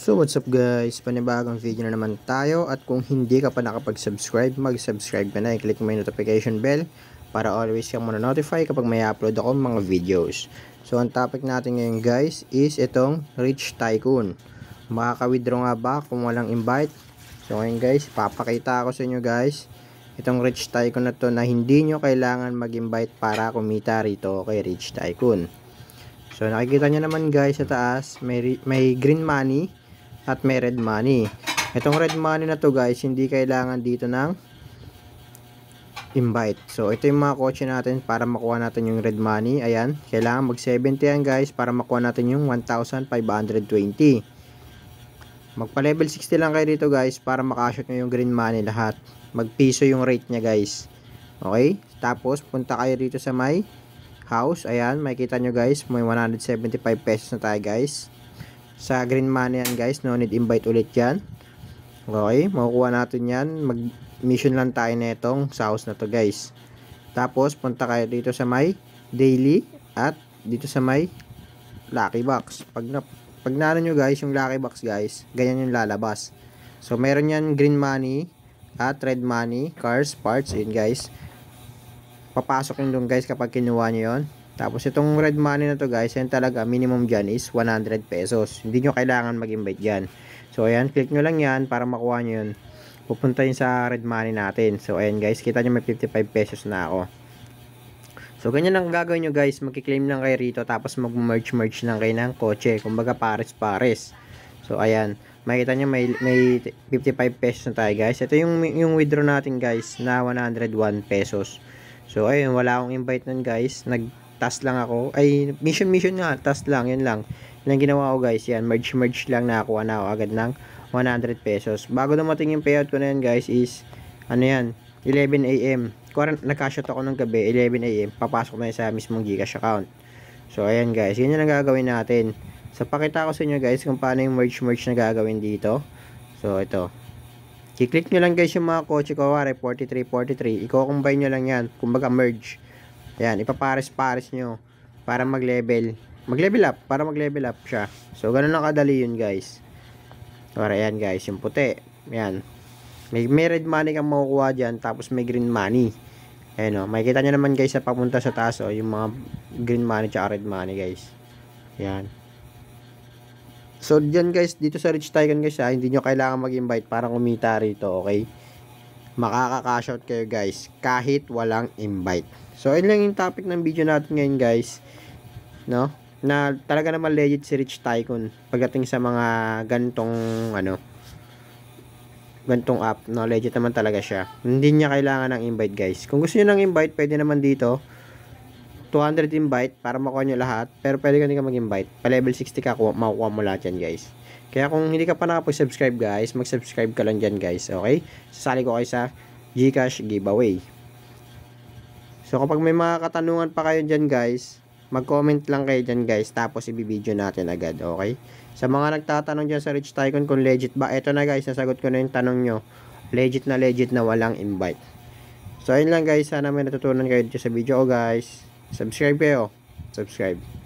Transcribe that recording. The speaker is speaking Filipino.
So what's up guys, panibagong video na naman tayo at kung hindi ka pa nakapag-subscribe, mag-subscribe ka na, i-click mo yung notification bell para always kang muna-notify kapag may upload ako mga videos. So ang topic natin ngayon guys is itong Rich Tycoon. Makaka-withdraw nga ba kung walang invite? So ngayon guys, papakita ako sa inyo guys itong Rich Tycoon na to na hindi nyo kailangan mag-invite para kumita rito kay Rich Tycoon. So nakikita nyo naman guys sa taas, may green money at may red money. Itong red money na to guys, hindi kailangan dito ng invite. So ito yung mga kotse natin para makuha natin yung red money. Ayan, kailangan mag 70 yan guys para makuha natin yung 1,520. Magpa level 60 lang kayo dito guys para makashot nyo yung green money lahat. Magpiso yung rate nya guys. Okay, tapos punta kayo dito sa may house. Ayan, makikita nyo guys, may 175 pesos na tayo guys. Sa green money yan guys, no need invite ulit yan. Okay, makukuha natin yan. Mag mission lang tayo na itong sa house na to guys. Tapos punta kayo dito sa may daily at dito sa may lucky box. Pag naano nyo guys yung lucky box guys, ganyan yung lalabas. So meron yan green money at red money, cars, parts, yun guys. Papasok yun doon guys kapag kinuha nyo yun. Tapos itong red money na to guys, yan talaga minimum dyan is 100 pesos. Hindi nyo kailangan mag-invite dyan. So ayan, click nyo lang yan para makuha nyo yun. Pupunta yun sa red money natin. So ayan guys, kita nyo may 55 pesos na ako. So ganyan lang gagawin nyo guys, magkiklaim lang kayo rito. Tapos mag-merge lang kayo ng kotse. Kumbaga pares. So ayan, makikita nyo may 55 pesos na tayo guys. Ito yung withdraw natin guys na 101 pesos. So ayun, wala akong invite nun guys. Nag-task lang ako. Ay, mission nga. Task lang, yun lang. Yun ang ginawa ko guys. Yan, merge lang, nakakuha na ako agad ng 100 pesos. Bago dumating yung payout ko na yan guys is, ano yan, 11 AM. Nagka-shot ako ng gabi, 11 AM. Papasok na yun sa mismong Gcash account. So ayan guys, yun yung gagawin natin. So pakita ko sa inyo guys kung paano yung merge na gagawin dito. So ito. I-click nyo lang guys yung mga kotse ko, 43. I-combine nyo lang yan. Kumbaga merge. Ayan, ipapares nyo para mag-level up siya. So ganun lang kadali yun guys. Para ayan guys, yung puti. Ayan. May red money kang makukuha dyan, tapos may green money. Ayan o, makikita nyo naman guys sa papunta sa taas o, yung mga green money tsaka red money guys. Ayan. So dyan guys, dito sa Rich Tycoon guys hindi nyo kailangan mag-invite para kumita rito, okay? Makaka-cash out kayo guys kahit walang invite. So ayun lang yung topic ng video natin ngayon guys, no? Na talaga naman legit si Rich Tycoon pagdating sa mga gantong gantong app, no? Legit naman talaga siya. Hindi niya kailangan ng invite guys. Kung gusto niyo ng invite, pwede naman dito 200 invite para makuha nyo lahat. Pero pwede ka mag-invite. Pa level 60 ka, makukuha mo lahat yan guys. Kaya kung hindi ka pa nakapag-subscribe guys, mag-subscribe ka lang dyan guys. Okay? Sasali ko kayo sa Gcash giveaway. So kapag may mga katanungan pa kayo dyan guys, mag-comment lang kayo dyan guys. Tapos i-video natin agad. Okay? Sa mga nagtatanong dyan sa Rich Tycoon kung legit ba, eto na guys, nasagot ko na yung tanong nyo. Legit na walang invite. So ayun lang guys, sana may natutunan kayo dito sa video ko guys. Subscribe kayo. Subscribe.